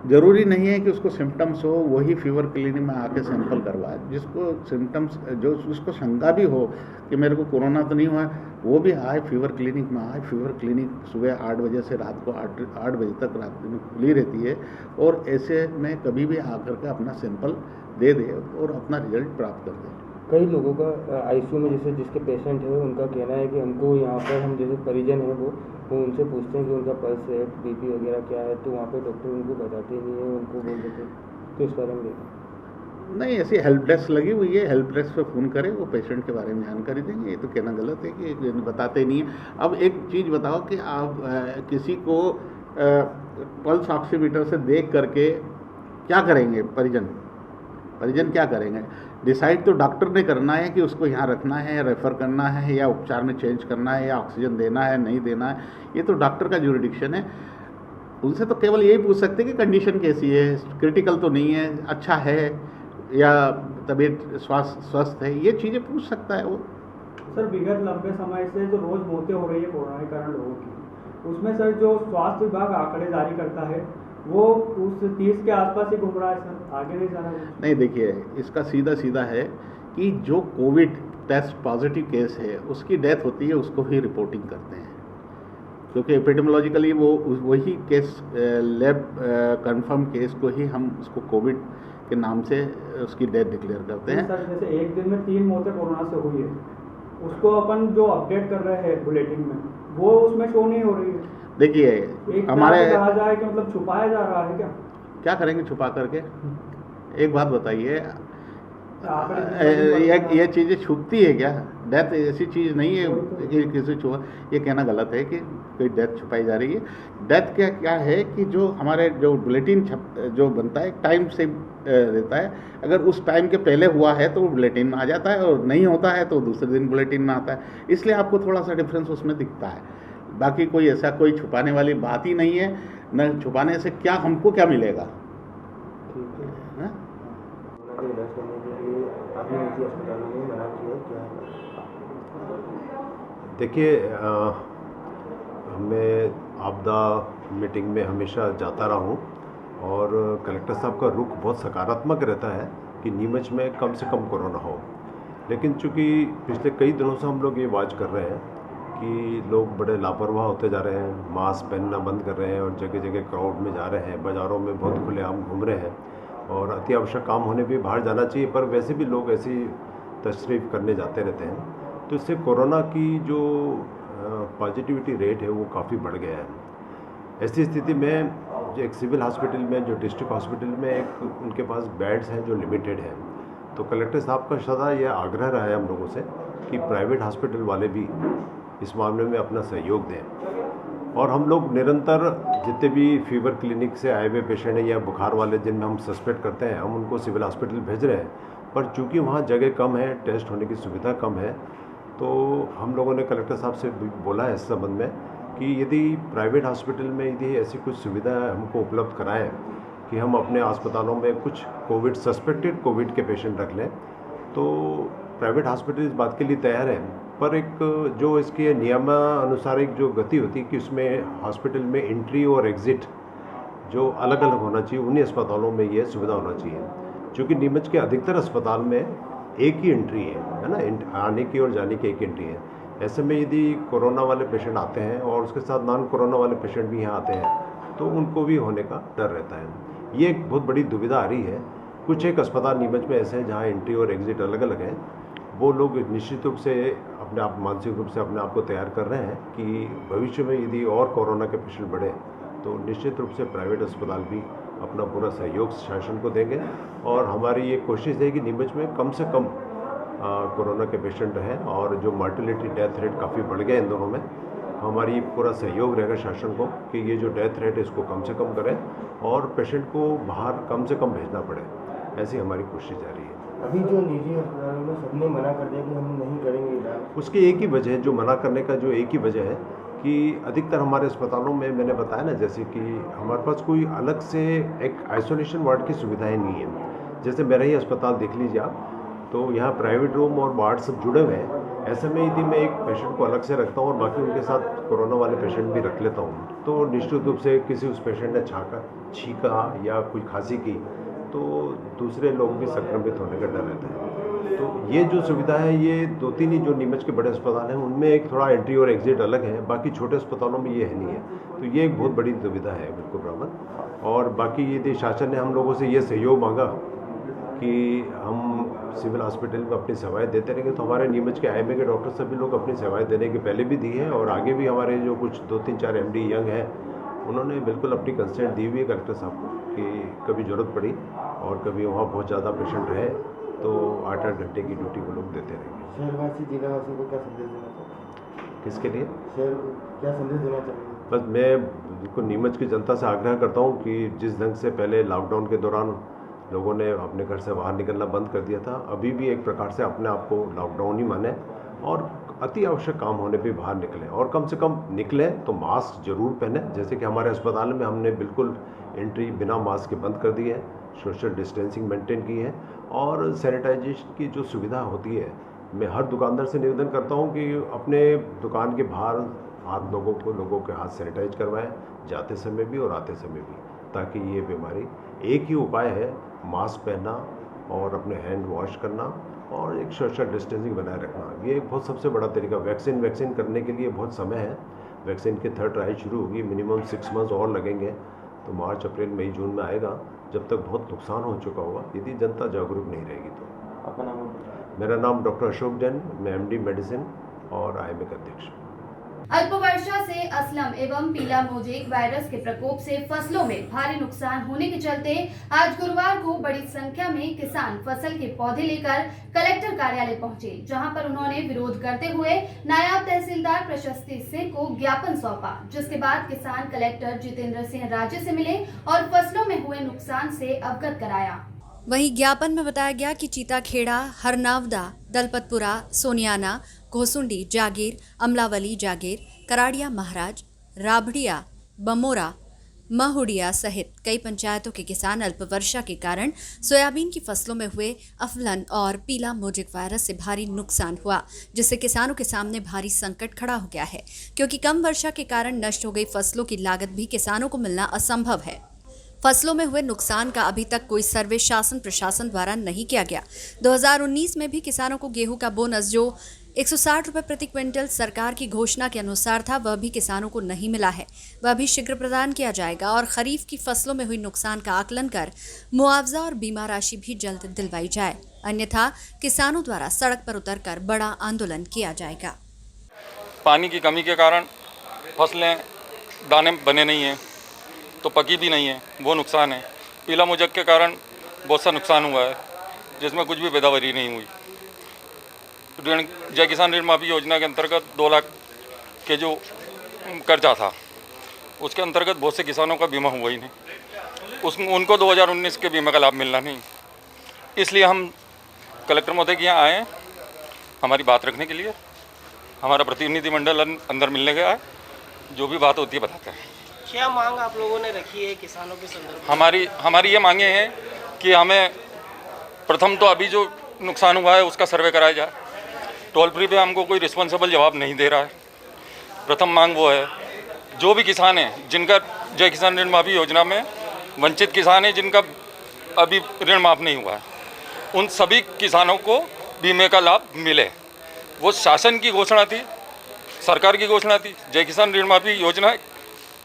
ज़रूरी नहीं है कि उसको सिम्टम्स हो वही फीवर क्लिनिक में आके सैंपल करवाए। जिसको सिम्टम्स जो उसको शंका भी हो कि मेरे को कोरोना तो नहीं हुआ, वो भी आए फीवर क्लिनिक में आए। फीवर क्लिनिक सुबह 8 बजे से रात को 8 बजे तक रात में खुली रहती है और ऐसे में कभी भी आकर के अपना सैंपल दे दे और अपना रिजल्ट प्राप्त कर दे। कई लोगों का ICU में जैसे जिसके पेशेंट है उनका कहना है कि हमको यहाँ पर हम जैसे परिजन हैं वो उनसे पूछते हैं कि उनका पल्स है, BP वगैरह क्या है, तो वहाँ पे डॉक्टर उनको बताते नहीं है, उनको बोल देते। तो इस बारे में देखा नहीं, ऐसी हेल्प डेस्क लगी हुई है, हेल्प डेस्क पे फ़ोन करें, वो पेशेंट के बारे में जानकारी देंगे। ये तो कहना गलत है कि बताते नहीं हैं। अब एक चीज़ बताओ कि आप किसी को पल्स ऑक्सीमीटर से देख करके क्या करेंगे? परिजन क्या करेंगे? डिसाइड तो डॉक्टर ने करना है कि उसको यहाँ रखना है या रेफ़र करना है या उपचार में चेंज करना है या ऑक्सीजन देना है नहीं देना है, ये तो डॉक्टर का ज्यूरिडिक्शन है। उनसे तो केवल यही पूछ सकते हैं कि कंडीशन कैसी है, क्रिटिकल तो नहीं है, अच्छा है या तबीयत स्वस्थ है, ये चीज़ें पूछ सकता है वो। सर, विगत लंबे समय से जो रोज़ मौतें हो रही है कोरोना के कारण लोगों की, उसमें सर जो स्वास्थ्य विभाग आंकड़े जारी करता है वो उस 30 के आसपास ही घूम रहा है सर, आगे नहीं जाना। नहीं, देखिए इसका सीधा सीधा है कि जो कोविड टेस्ट पॉजिटिव केस है उसकी डेथ होती है, उसको ही रिपोर्टिंग करते हैं, क्योंकि एपिडेमियोलॉजिकली वो वही केस लैब कंफर्म केस को ही हम उसको कोविड के नाम से उसकी डेथ डिक्लेयर करते हैं। सर जैसे एक दिन में 3 मौतें कोरोना से हुई है, उसको अपन जो अपडेट कर रहे हैं बुलेटिन में, वो उसमें शो नहीं हो रही है। देखिए हमारे कहा जाए कि मतलब छुपाया जा रहा है क्या करेंगे छुपा करके? एक बात बताइए, आप ये चीज़ें छुपती है क्या? डेथ ऐसी चीज़ नहीं है कि किसी छुपा, ये कहना गलत है कि कोई डेथ छुपाई जा रही है। डेथ क्या है कि जो हमारे जो बुलेटिन जो बनता है टाइम से रहता है, अगर उस टाइम के पहले हुआ है तो वो बुलेटिन में आ जाता है, और नहीं होता है तो दूसरे दिन बुलेटिन में आता है, इसलिए आपको थोड़ा सा डिफरेंस उसमें दिखता है। बाकी कोई ऐसा कोई छुपाने वाली बात ही नहीं है, न छुपाने से क्या हमको क्या मिलेगा। ठीक है। हाँ? इलाज करने के लिए अभी निजी अस्पतालों में मना किया क्या है? देखिए, मैं आपदा मीटिंग में हमेशा जाता रहा हूँ, और कलेक्टर साहब का रुख बहुत सकारात्मक रहता है कि नीमच में कम से कम कोरोना हो। लेकिन चूँकि पिछले कई दिनों से हम लोग ये वाच कर रहे हैं कि लोग बड़े लापरवाह होते जा रहे हैं, मास्क पहनना बंद कर रहे हैं और जगह जगह क्राउड में जा रहे हैं, बाज़ारों में बहुत खुलेआम घूम रहे हैं, और अति आवश्यक काम होने भी बाहर जाना चाहिए, पर वैसे भी लोग ऐसी तशरीफ़ करने जाते रहते हैं। तो इससे कोरोना की जो पॉजिटिविटी रेट है वो काफ़ी बढ़ गया है। ऐसी स्थिति में जो एक सिविल हॉस्पिटल में, जो डिस्ट्रिक्ट हॉस्पिटल में एक उनके पास बेड्स हैं जो लिमिटेड हैं, तो कलेक्टर साहब का सदा यह आग्रह रहा है हम लोगों से कि प्राइवेट हॉस्पिटल वाले भी इस मामले में अपना सहयोग दें। और हम लोग निरंतर जितने भी फीवर क्लिनिक से आए हुए पेशेंट हैं या बुखार वाले जिनमें हम सस्पेक्ट करते हैं, हम उनको सिविल हॉस्पिटल भेज रहे हैं, पर चूंकि वहाँ जगह कम है, टेस्ट होने की सुविधा कम है, तो हम लोगों ने कलेक्टर साहब से बोला है इस संबंध में कि यदि प्राइवेट हॉस्पिटल में यदि ऐसी कुछ सुविधा हमको उपलब्ध कराएं कि हम अपने अस्पतालों में कुछ सस्पेक्टेड कोविड के पेशेंट रख लें, तो प्राइवेट हॉस्पिटल इस बात के लिए तैयार है। पर एक जो इसके नियमानुसार एक जो गति होती है कि उसमें हॉस्पिटल में एंट्री और एग्ज़िट जो अलग अलग होना चाहिए, उन्हीं अस्पतालों में ये सुविधा होना चाहिए। क्योंकि नीमच के अधिकतर अस्पताल में एक ही एंट्री है ना, आने की और जाने की एक एंट्री है। ऐसे में यदि कोरोना वाले पेशेंट आते हैं और उसके साथ नॉन कोरोना वाले पेशेंट भी यहाँ आते हैं, तो उनको भी होने का डर रहता है। ये एक बहुत बड़ी दुविधा आ रही है। कुछ एक अस्पताल नीमच में ऐसे हैं जहाँ एंट्री और एग्ज़िट अलग अलग हैं। वो लोग निश्चित रूप से अपने आप मानसिक रूप से अपने आप को तैयार कर रहे हैं कि भविष्य में यदि और कोरोना के पेशेंट बढ़े तो निश्चित रूप से प्राइवेट अस्पताल भी अपना पूरा सहयोग शासन को देंगे। और हमारी ये कोशिश है कि नीमच में कम से कम कोरोना के पेशेंट रहें, और जो मार्टिलिटी डेथ रेट काफ़ी बढ़ गया इन दोनों में, हमारी पूरा सहयोग रहेगा शासन को कि ये जो डेथ रेट है इसको कम से कम करें और पेशेंट को बाहर कम से कम भेजना पड़े। ऐसी हमारी कोशिश जारी है। अभी जो निजी अस्पतालों में सबने मना कर दिया कि हम नहीं करेंगे इलाज, उसकी एक ही वजह है, जो मना करने का जो एक ही वजह है कि अधिकतर हमारे अस्पतालों में मैंने बताया ना, जैसे कि हमारे पास कोई अलग से एक आइसोलेशन वार्ड की सुविधाएं नहीं है। जैसे मेरा ही अस्पताल देख लीजिए आप, तो यहाँ प्राइवेट रूम और वार्ड सब जुड़े हुए हैं। ऐसे में यदि मैं एक पेशेंट को अलग से रखता हूँ और बाकी उनके साथ कोरोना वाले पेशेंट भी रख लेता हूँ, तो निश्चित रूप से किसी उस पेशेंट ने छींका या कोई खांसी की तो दूसरे लोग भी संक्रमित होने का डर रहता है। तो ये जो सुविधा है, ये 2-3 ही जो नीमच के बड़े अस्पताल हैं उनमें एक थोड़ा एंट्री और एग्जिट अलग है, बाकी छोटे अस्पतालों में ये है नहीं है। तो ये एक बहुत बड़ी दुविधा है बिल्कुल बराबर। और बाकी यदि शासन ने हम लोगों से ये सहयोग मांगा कि हम सिविल हॉस्पिटल में अपनी सेवाएं देते रहेंगे, तो हमारे नीमच के IMA के डॉक्टर सभी लोग अपनी सेवाएं देने के पहले भी दी है और आगे भी हमारे जो कुछ 2-3-4 MD यंग हैं उन्होंने बिल्कुल अपनी कंसेंट दी हुई है कलेक्टर साहब को कि कभी ज़रूरत पड़ी और कभी वहाँ बहुत ज़्यादा पेशेंट रहे तो 8-8 घंटे की ड्यूटी वो लोग देते रहेंगे। शहरवासी जिलावासी को क्या संदेश देना चाहिए? किसके लिए? शहर को क्या संदेश देना चाहिए? बस मैं बिल्कुल नीमच की जनता से आग्रह करता हूँ कि जिस ढंग से पहले लॉकडाउन के दौरान लोगों ने अपने घर से बाहर निकलना बंद कर दिया था, अभी भी एक प्रकार से अपने आप को लॉकडाउन ही माने और अति आवश्यक काम होने पे बाहर निकलें और कम से कम निकलें तो मास्क जरूर पहने। जैसे कि हमारे अस्पताल में हमने बिल्कुल एंट्री बिना मास्क के बंद कर दी है, सोशल डिस्टेंसिंग मेंटेन की है और सैनिटाइजेशन की जो सुविधा होती है, मैं हर दुकानदार से निवेदन करता हूं कि अपने दुकान के बाहर लोगों के हाथ सैनिटाइज करवाएं, जाते समय भी और आते समय भी। ताकि ये बीमारी, एक ही उपाय है मास्क पहनना और अपने हैंड वॉश करना और एक सोशल डिस्टेंसिंग बनाए रखना। ये एक बहुत सबसे बड़ा तरीका। वैक्सीन करने के लिए बहुत समय है। वैक्सीन की 3rd ट्रायल शुरू होगी, मिनिमम 6 मंथ्स और लगेंगे, तो मार्च, अप्रैल, मई, जून में आएगा, जब तक बहुत नुकसान हो चुका होगा यदि जनता जागरूक नहीं रहेगी तो। आपका नाम? मेरा नाम डॉक्टर अशोक जैन, मैं MD मेडिसिन और IMA का अध्यक्ष। अल्पवर्षा से असलम एवं पीला मोजेक वायरस के प्रकोप से फसलों में भारी नुकसान होने के चलते आज गुरुवार को बड़ी संख्या में किसान फसल के पौधे लेकर कलेक्टर कार्यालय पहुंचे, जहां पर उन्होंने विरोध करते हुए नायब तहसीलदार प्रशस्ति सिंह को ज्ञापन सौंपा, जिसके बाद किसान कलेक्टर जितेंद्र सिंह राजे से मिले और फसलों में हुए नुकसान से अवगत कराया। वहीं ज्ञापन में बताया गया कि चीताखेड़ा, हरनावदा, दलपतपुरा, सोनियाना, घोसुंडी, जागीर, अमलावली जागीर, कराड़िया महाराज, राबड़िया, बमोरा, महुड़िया सहित कई पंचायतों के किसान अल्पवर्षा के कारण सोयाबीन की फसलों में हुए अफलन और पीला मोजेक वायरस से भारी नुकसान हुआ, जिससे किसानों के सामने भारी संकट खड़ा हो गया है, क्योंकि कम वर्षा के कारण नष्ट हो गई फसलों की लागत भी किसानों को मिलना असंभव है। फसलों में हुए नुकसान का अभी तक कोई सर्वे शासन प्रशासन द्वारा नहीं किया गया। 2019 में भी किसानों को गेहूं का बोनस जो 160 रुपये प्रति क्विंटल सरकार की घोषणा के अनुसार था, वह भी किसानों को नहीं मिला है। वह भी शीघ्र प्रदान किया जाएगा और खरीफ की फसलों में हुई नुकसान का आकलन कर मुआवजा और बीमा राशि भी जल्द दिलवाई जाए, अन्यथा किसानों द्वारा सड़क पर उतरकर बड़ा आंदोलन किया जाएगा। पानी की कमी के कारण फसलें दाने बने नहीं हैं, तो पकी भी नहीं है, वो नुकसान है। पीला मोजेक के कारण बहुत सा नुकसान हुआ है, जिसमें कुछ भी पैदावारी नहीं हुई। ऋण जय किसान ऋण माफी योजना के अंतर्गत 2 लाख के जो कर्जा था, उसके अंतर्गत बहुत से किसानों का बीमा हुआ ही नहीं। उनको 2019 के बीमा का लाभ मिलना नहीं। इसलिए हम कलेक्टर महोदय के यहाँ आए हमारी बात रखने के लिए। हमारा प्रतिनिधिमंडल अंदर मिलने गया है, जो भी बात होती है बताते हैं। क्या मांग आप लोगों ने रखी है किसानों के संदर्भ में? हमारी ये मांगे हैं कि हमें प्रथम तो अभी जो नुकसान हुआ है उसका सर्वे कराया जाए। टोल फ्री पे हमको कोई रिस्पॉन्सिबल जवाब नहीं दे रहा है। प्रथम मांग वो है, जो भी किसान हैं जिनका जय किसान ऋण माफी योजना में वंचित किसान हैं, जिनका अभी ऋण माफ नहीं हुआ है, उन सभी किसानों को बीमे का लाभ मिले। वो शासन की घोषणा थी, सरकार की घोषणा थी। जय किसान ऋण माफी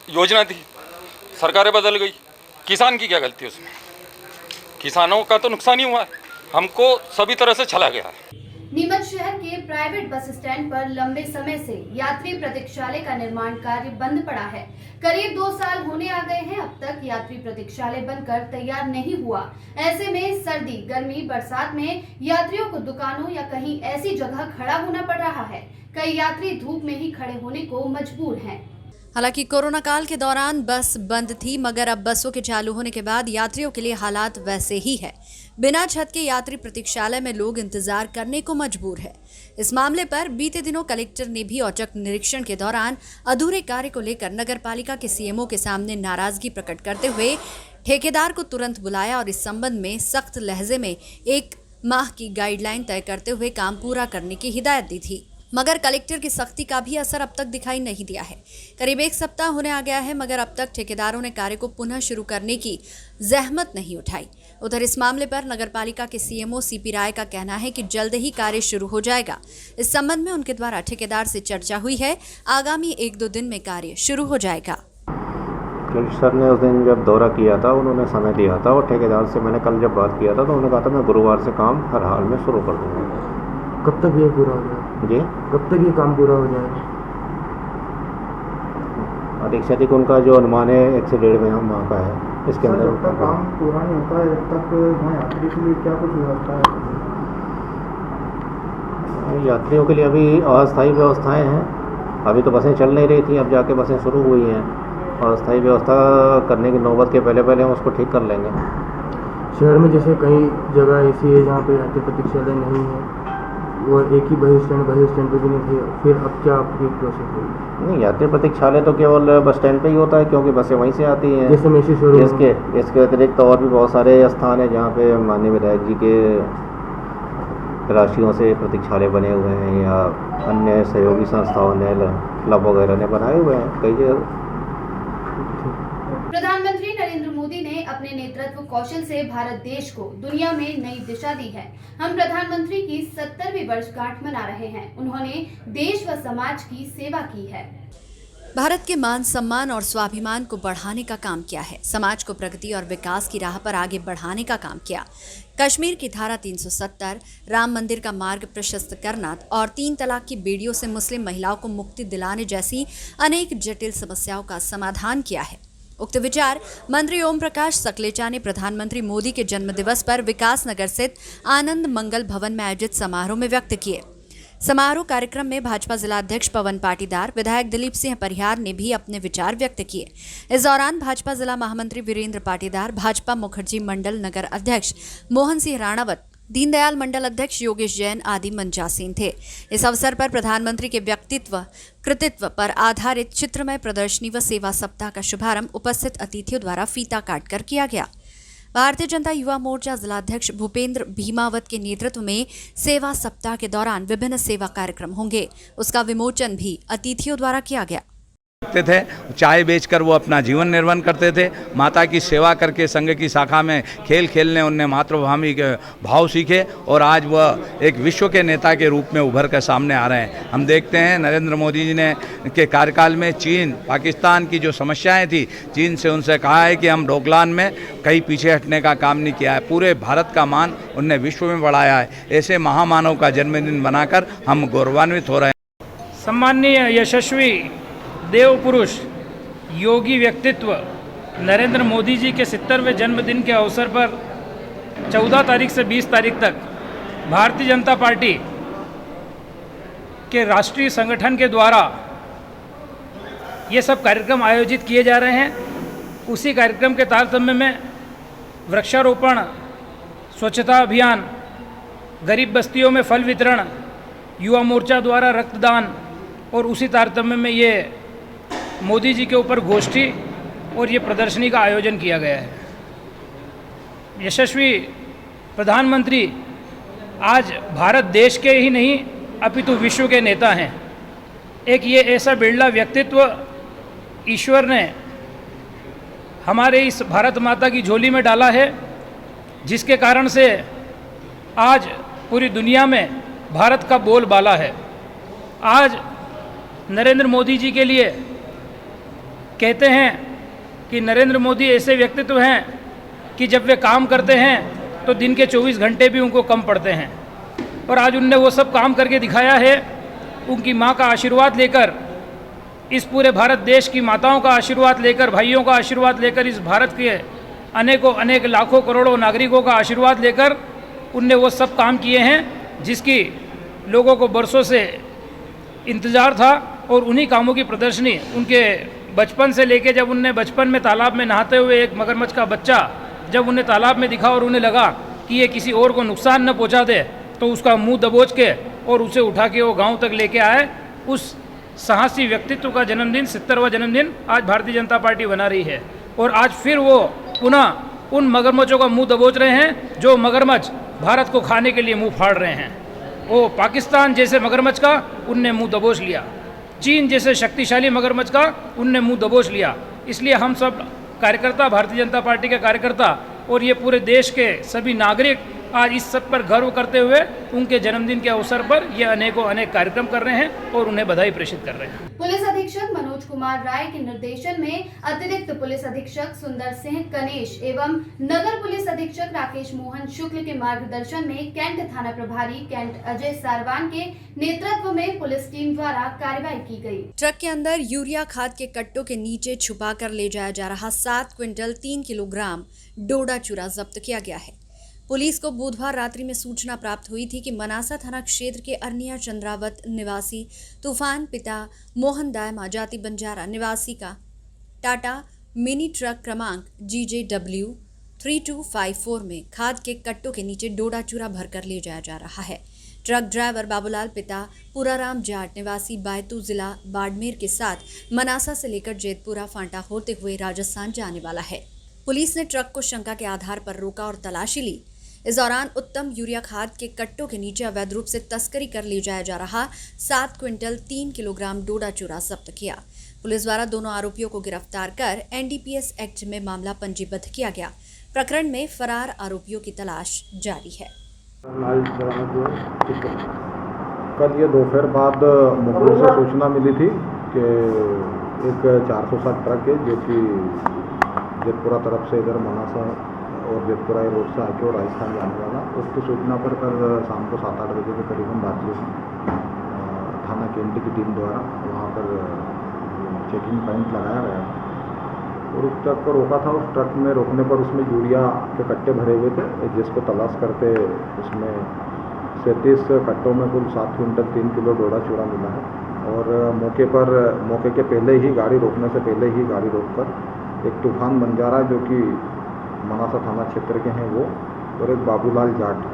योजना थी, सरकारें बदल गई। किसान की क्या गलती है उसमें? किसानों का तो नुकसान ही हुआ है, हमको सभी तरह से छला गया है। नीमच शहर के प्राइवेट बस स्टैंड पर लंबे समय से यात्री प्रतीक्षालय का निर्माण कार्य बंद पड़ा है। करीब 2 साल होने आ गए हैं, अब तक यात्री प्रतीक्षालय बनकर तैयार नहीं हुआ। ऐसे में सर्दी, गर्मी, बरसात में यात्रियों को दुकानों या कहीं ऐसी जगह खड़ा होना पड़ रहा है। कई यात्री धूप में ही खड़े होने को मजबूर हैं। हालांकि कोरोना काल के दौरान बस बंद थी, मगर अब बसों के चालू होने के बाद यात्रियों के लिए हालात वैसे ही है। बिना छत के यात्री प्रतीक्षालय में लोग इंतजार करने को मजबूर है। इस मामले पर बीते दिनों कलेक्टर ने भी औचक निरीक्षण के दौरान अधूरे कार्य को लेकर नगरपालिका के CMO के सामने नाराजगी प्रकट करते हुए ठेकेदार को तुरंत बुलाया और इस संबंध में सख्त लहजे में 1 माह की गाइडलाइन तय करते हुए काम पूरा करने की हिदायत दी थी। मगर कलेक्टर की सख्ती का भी असर अब तक दिखाई नहीं दिया है। करीब 1 सप्ताह होने आ गया है, मगर अब तक ठेकेदारों ने कार्य को पुनः शुरू करने की जहमत नहीं उठाई। उधर इस मामले पर नगरपालिका के CMO CP राय का कहना है कि जल्द ही कार्य शुरू हो जाएगा। इस संबंध में उनके द्वारा ठेकेदार से चर्चा हुई है, आगामी 1-2 दिन में कार्य शुरू हो जाएगा। कलेक्टर सर ने उस दिन जब दौरा किया था, उन्होंने समय दिया था और ठेकेदार से मैंने कल जब बात किया था तो उन्होंने कहा था मैं गुरुवार से काम हर हाल में शुरू कर दूँगा। कब तक ये पूरा हो जाएगा? जी, कब तक ये काम पूरा हो जाएगा? अधिक से अधिक उनका जो अनुमान है 1 से 1.5 माह का है। इसके अंदर जब तक काम पूरा नहीं होता है, जब तक वहाँ यात्री के लिए क्या कुछ व्यवस्था है? यात्रियों के लिए अभी अस्थायी व्यवस्थाएं हैं। अभी तो बसें चल नहीं रही थी, अब जाके बसें शुरू हुई हैं और अस्थायी व्यवस्था करने की नौबत के पहले हम उसको ठीक कर लेंगे। शहर में जैसे कई जगह ऐसी है जहाँ पे यात्री प्रतीक्षालय नहीं है, वो एक ही बस स्टैंड पे भी नहीं थे, फिर अब क्या आपकी प्रोसेस होगी? नहीं, यात्री प्रतीक्षालय तो केवल बस स्टैंड पे ही होता है, क्योंकि बसें वहीं से आती हैं। जैसे मेसी शोरूम। इसके अतिरिक्त और भी बहुत सारे स्थान हैं जहाँ पे माननीय विधायक जी के राशियों से प्रतीक्षालय बने हुए हैं या अन्य सहयोगी संस्थाओं ने, क्लब वगैरह ने बनाए हुए हैं कई जगह। प्रधानमंत्री नरेंद्र मोदी अपने नेतृत्व कौशल से भारत देश को दुनिया में नई दिशा दी है। हम प्रधानमंत्री की 70वीं वर्षगांठ मना रहे हैं। उन्होंने देश व समाज की सेवा की है। भारत के मान सम्मान और स्वाभिमान को बढ़ाने का काम किया है। समाज को प्रगति और विकास की राह पर आगे बढ़ाने का काम किया। कश्मीर की धारा 370, राम मंदिर का मार्ग प्रशस्त करना और 3 तलाक की बेड़ियों से मुस्लिम महिलाओं को मुक्ति दिलाने जैसी अनेक जटिल समस्याओं का समाधान किया है। उक्त विचार मंत्री ओम प्रकाश सकलेचा ने प्रधानमंत्री मोदी के जन्मदिवस पर विकास नगर स्थित आनंद मंगल भवन में आयोजित समारोह में व्यक्त किए। समारोह कार्यक्रम में भाजपा जिला अध्यक्ष पवन पाटीदार, विधायक दिलीप सिंह परिहार ने भी अपने विचार व्यक्त किए। इस दौरान भाजपा जिला महामंत्री वीरेंद्र पाटीदार, भाजपा मुखर्जी मंडल नगर अध्यक्ष मोहन सिंह राणावत, दीनदयाल मंडल अध्यक्ष योगेश जैन आदि मंचासीन थे। इस अवसर पर प्रधानमंत्री के व्यक्तित्व कृतित्व पर आधारित चित्रमय प्रदर्शनी व सेवा सप्ताह का शुभारंभ उपस्थित अतिथियों द्वारा फीता काटकर किया गया। भारतीय जनता युवा मोर्चा जिलाध्यक्ष भूपेंद्र भीमावत के नेतृत्व में सेवा सप्ताह के दौरान विभिन्न सेवा कार्यक्रम होंगे। उसका विमोचन भी अतिथियों द्वारा किया गया। थे चाय बेचकर वो अपना जीवन निर्वाह करते थे। माता की सेवा करके संघ की शाखा में खेल खेलने उनने मातृभूमि के भाव सीखे और आज वह एक विश्व के नेता के रूप में उभर कर सामने आ रहे हैं। हम देखते हैं नरेंद्र मोदी जी ने के कार्यकाल में चीन पाकिस्तान की जो समस्याएं थी, चीन से उनसे कहा है कि हम डोकलाम में कहीं पीछे हटने का काम नहीं किया है। पूरे भारत का मान उनने विश्व में बढ़ाया है। ऐसे महामानव का जन्मदिन बनाकर हम गौरवान्वित हो रहे हैं। सम्माननीय यशस्वी देव पुरुष योगी व्यक्तित्व नरेंद्र मोदी जी के 70वें जन्मदिन के अवसर पर 14 तारीख से 20 तारीख तक भारतीय जनता पार्टी के राष्ट्रीय संगठन के द्वारा ये सब कार्यक्रम आयोजित किए जा रहे हैं। उसी कार्यक्रम के तारतम्य में वृक्षारोपण, स्वच्छता अभियान, गरीब बस्तियों में फल वितरण, युवा मोर्चा द्वारा रक्तदान और उसी तारतम्य में ये मोदी जी के ऊपर गोष्ठी और ये प्रदर्शनी का आयोजन किया गया है। यशस्वी प्रधानमंत्री आज भारत देश के ही नहीं अपितु विश्व के नेता हैं। एक ये ऐसा बिरला व्यक्तित्व ईश्वर ने हमारे इस भारत माता की झोली में डाला है, जिसके कारण से आज पूरी दुनिया में भारत का बोलबाला है। आज नरेंद्र मोदी जी के लिए कहते हैं कि नरेंद्र मोदी ऐसे व्यक्तित्व हैं कि जब वे काम करते हैं तो दिन के 24 घंटे भी उनको कम पड़ते हैं, और आज उनने वो सब काम करके दिखाया है। उनकी माँ का आशीर्वाद लेकर, इस पूरे भारत देश की माताओं का आशीर्वाद लेकर, भाइयों का आशीर्वाद लेकर, इस भारत के अनेक लाखों करोड़ों नागरिकों का आशीर्वाद लेकर उनने वो सब काम किए हैं जिसकी लोगों को बरसों से इंतज़ार था। और उन्हीं कामों की प्रदर्शनी उनके बचपन से लेके, जब उनने बचपन में तालाब में नहाते हुए एक मगरमच्छ का बच्चा जब उन्हें तालाब में दिखा और उन्हें लगा कि ये किसी और को नुकसान न पहुंचा दे, तो उसका मुंह दबोच के और उसे उठा के वो गांव तक लेके आए। उस साहसी व्यक्तित्व का जन्मदिन, 70वां जन्मदिन आज भारतीय जनता पार्टी बना रही है। और आज फिर वो पुनः उन मगरमच्छों का मुंह दबोच रहे हैं जो मगरमच्छ भारत को खाने के लिए मुंह फाड़ रहे हैं। वो पाकिस्तान जैसे मगरमच्छ का उनने मुंह दबोच लिया, चीन जैसे शक्तिशाली मगरमच्छ का उनने मुंह दबोच लिया। इसलिए हम सब कार्यकर्ता, भारतीय जनता पार्टी के कार्यकर्ता और ये पूरे देश के सभी नागरिक आज इस सब पर गर्व करते हुए उनके जन्मदिन के अवसर पर ये अनेक कार्यक्रम कर रहे हैं और उन्हें बधाई प्रेषित कर रहे हैं। पुलिस अधीक्षक मनोज कुमार राय के निर्देशन में अतिरिक्त पुलिस अधीक्षक सुंदर सिंह कनेश एवं नगर पुलिस अधीक्षक राकेश मोहन शुक्ल के मार्गदर्शन में कैंट थाना प्रभारी कैंट अजय सारवान के नेतृत्व में पुलिस टीम द्वारा कार्रवाई की गई। ट्रक के अंदर यूरिया खाद के कट्टों के नीचे छुपा कर ले जाया जा रहा 7 क्विंटल 3 किलोग्राम डोडा चूरा जब्त किया गया है। पुलिस को बुधवार रात्रि में सूचना प्राप्त हुई थी कि मनासा थाना क्षेत्र के अरनिया चंद्रावत निवासी तूफान पिता मोहन दायमा जाति बंजारा निवासी का टाटा मिनी ट्रक क्रमांक GJW 3254 में खाद के कट्टों के नीचे डोडा चूरा भरकर ले जाया जा रहा है। ट्रक ड्राइवर बाबूलाल पिता पुराराम जाट निवासी बायतू जिला बाड़मेर के साथ मनासा से लेकर जेतपुरा फांटा होते हुए राजस्थान जाने वाला है। पुलिस ने ट्रक को शंका के आधार पर रोका और तलाशी ली। इस दौरान उत्तम यूरिया खाद के कट्टों के नीचे अवैध रूप से तस्करी कर ले जाया जा रहा 7 क्विंटल 3 किलोग्राम डोडा चूरा जब्त किया। पुलिस द्वारा दोनों आरोपियों को गिरफ्तार कर NDPS एक्ट में मामला पंजीबद्ध किया गया। प्रकरण में फरार आरोपियों की तलाश जारी है। कल ये दोपहर बाद मुखबिर से सूचना मिली थी कि एक 407 ट्रक है जो कि जेतपुरा तरफ से इधर मनासा और जेतपुरा रोड से आके और राजस्थान जाने वाला, उसकी सूचना पर कल शाम को 7-8 बजे के करीबन दार्जिलिंग थाना केंद्र की टीम द्वारा वहाँ पर चेकिंग पॉइंट लगाया गया और उस ट्रक को रोका था। उस ट्रक में रोकने पर उसमें यूरिया के कट्टे भरे हुए थे, जिसको तलाश करते उसमें 37 कट्टों में कुल 7 क्विंटल 3 किलो डोडा चूड़ा मिला है। और मौके के पहले ही गाड़ी रोकने से पहले ही गाड़ी रोककर एक तूफान बंजारा जो कि मनासा थाना क्षेत्र के हैं वो, और एक बाबूलाल जाट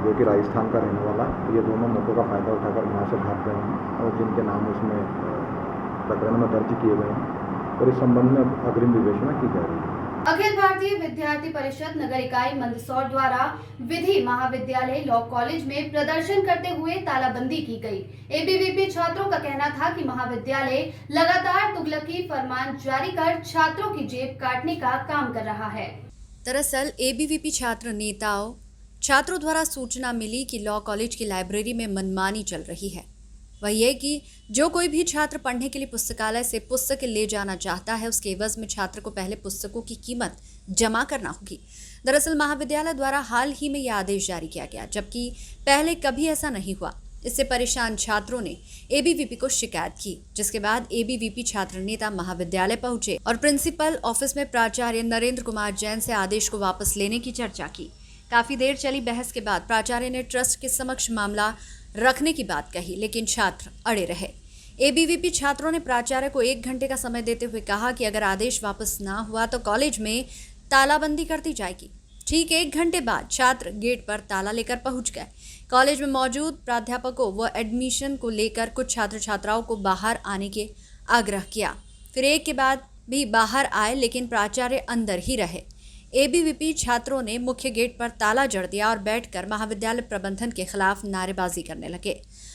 जो कि राजस्थान का रहने वाला है, ये दोनों मौके का फ़ायदा उठाकर वहाँ से भाग गए हैं और जिनके नाम उसमें प्रकरण में दर्ज किए गए हैं और इस संबंध में अग्रिम विवेचना की जा रही है। अखिल भारतीय विद्यार्थी परिषद नगर इकाई मंदसौर द्वारा विधि महाविद्यालय लॉ कॉलेज में प्रदर्शन करते हुए तालाबंदी की गई। एबीवीपी छात्रों का कहना था कि महाविद्यालय लगातार तुगलकी फरमान जारी कर छात्रों की जेब काटने का काम कर रहा है। दरअसल एबीवीपी छात्र नेताओं छात्रों द्वारा सूचना मिली कि लॉ कॉलेज की लाइब्रेरी में मनमानी चल रही है। वह ये कि जो कोई भी छात्र पढ़ने के लिए पुस्तकालय से पुस्तक ले जाना चाहता है, उसके एवज में छात्र को पहले पुस्तकों की कीमत जमा करना होगी। दरअसल महाविद्यालय द्वारा हाल ही में यह आदेश जारी किया गया, जबकि पहले कभी ऐसा नहीं हुआ। इससे परेशान छात्रों ने एबीवीपी को शिकायत की, जिसके बाद एबीवीपी छात्र नेता महाविद्यालय पहुंचे और प्रिंसिपल ऑफिस में प्राचार्य नरेंद्र कुमार जैन से आदेश को वापस लेने की चर्चा की। काफी देर चली बहस के बाद प्राचार्य ने ट्रस्ट के समक्ष मामला रखने की बात कही, लेकिन छात्र अड़े रहे। एबीवीपी छात्रों ने प्राचार्य को 1 घंटे का समय देते हुए कहा कि अगर आदेश वापस ना हुआ तो कॉलेज में तालाबंदी कर दी जाएगी। ठीक 1 घंटे बाद छात्र गेट पर ताला लेकर पहुंच गए। कॉलेज में मौजूद प्राध्यापकों व एडमिशन को लेकर कुछ छात्र छात्राओं को बाहर आने के आग्रह किया। फिर एक के बाद भी बाहर आए, लेकिन प्राचार्य अंदर ही रहे। एबीवीपी छात्रों ने मुख्य गेट पर ताला जड़ दिया और बैठकर महाविद्यालय प्रबंधन के खिलाफ नारेबाजी करने लगे।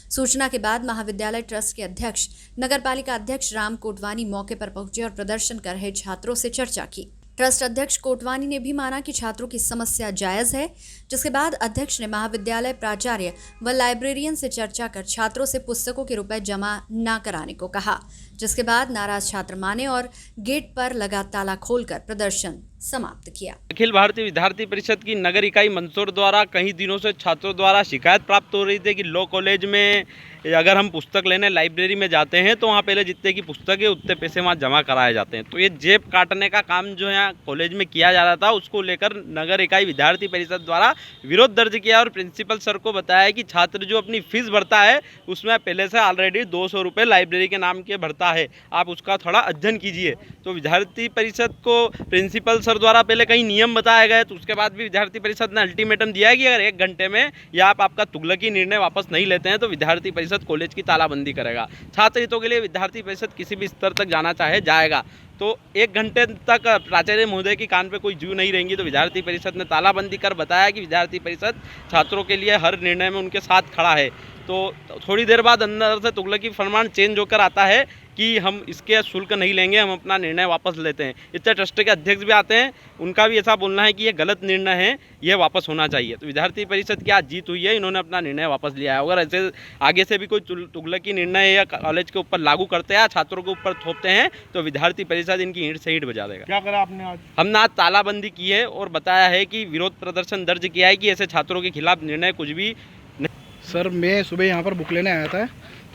सूचना के बाद महाविद्यालय ट्रस्ट के अध्यक्ष नगरपालिका अध्यक्ष राम कोटवानी मौके पर पहुंचे और प्रदर्शन कर रहे छात्रों से चर्चा की। ट्रस्ट अध्यक्ष कोटवानी ने भी माना कि छात्रों की समस्या जायज है, जिसके बाद अध्यक्ष ने महाविद्यालय प्राचार्य व लाइब्रेरियन से चर्चा कर छात्रों से पुस्तकों के रुपए जमा न कराने को कहा, जिसके बाद नाराज छात्र माने और गेट पर लगा ताला खोलकर प्रदर्शन समाप्त किया। अखिल भारतीय विद्यार्थी परिषद की नगर इकाई मंदसौर द्वारा कई दिनों से छात्रों द्वारा शिकायत प्राप्त हो रही थी कि लॉ कॉलेज में अगर हम पुस्तक लेने लाइब्रेरी में जाते हैं तो वहाँ पहले जितने की पुस्तक है उतने पैसे वहाँ जमा कराए जाते हैं। तो ये जेब काटने का काम जो है कॉलेज में किया जा रहा था, उसको लेकर नगर इकाई विद्यार्थी परिषद द्वारा विरोध दर्ज किया और प्रिंसिपल सर को बताया कि छात्र जो अपनी फीस भरता है उसमें पहले से ऑलरेडी 200 रुपये लाइब्रेरी के नाम के भरता है, आप उसका थोड़ा अध्ययन कीजिए। तो विद्यार्थी परिषद को प्रिंसिपल सर द्वारा पहले कई नियम बताए गए, तो उसके बाद भी विद्यार्थी परिषद ने अल्टीमेटम दिया है कि अगर 1 घंटे में या आपका तुगलकी निर्णय वापस नहीं लेते हैं तो विद्यार्थी परिषद कॉलेज की तालाबंदी करेगा। छात्र हितों के लिए विद्यार्थी परिषद किसी भी स्तर तक जाना चाहे जाएगा। तो 1 घंटे तक प्राचार्य महोदय की कान पे कोई जू नहीं रहेंगी। तो विद्यार्थी परिषद ने तालाबंदी कर बताया कि विद्यार्थी परिषद छात्रों के लिए हर निर्णय में उनके साथ खड़ा है। तो थोड़ी देर बाद अंदर से तुगलकी फरमान चेंज होकर आता है कि हम इसके शुल्क नहीं लेंगे, हम अपना निर्णय वापस लेते हैं। इससे ट्रस्ट के अध्यक्ष भी आते हैं, उनका भी ऐसा बोलना है कि ये गलत निर्णय है, ये वापस होना चाहिए। तो विद्यार्थी परिषद की आज जीत हुई है, इन्होंने अपना निर्णय वापस लिया है। अगर ऐसे आगे से भी कोई तुगलकी निर्णय या कॉलेज के ऊपर लागू करते हैं, छात्रों के ऊपर थोपते हैं, तो विद्यार्थी परिषद इनकी ईंट से ईंट बजा देगा। क्या करा आपने आज? हमने आज तालाबंदी की है और बताया है कि विरोध प्रदर्शन दर्ज किया है कि ऐसे छात्रों के खिलाफ निर्णय कुछ भी नहीं। सर मैं सुबह यहाँ पर बुक लेने आया था,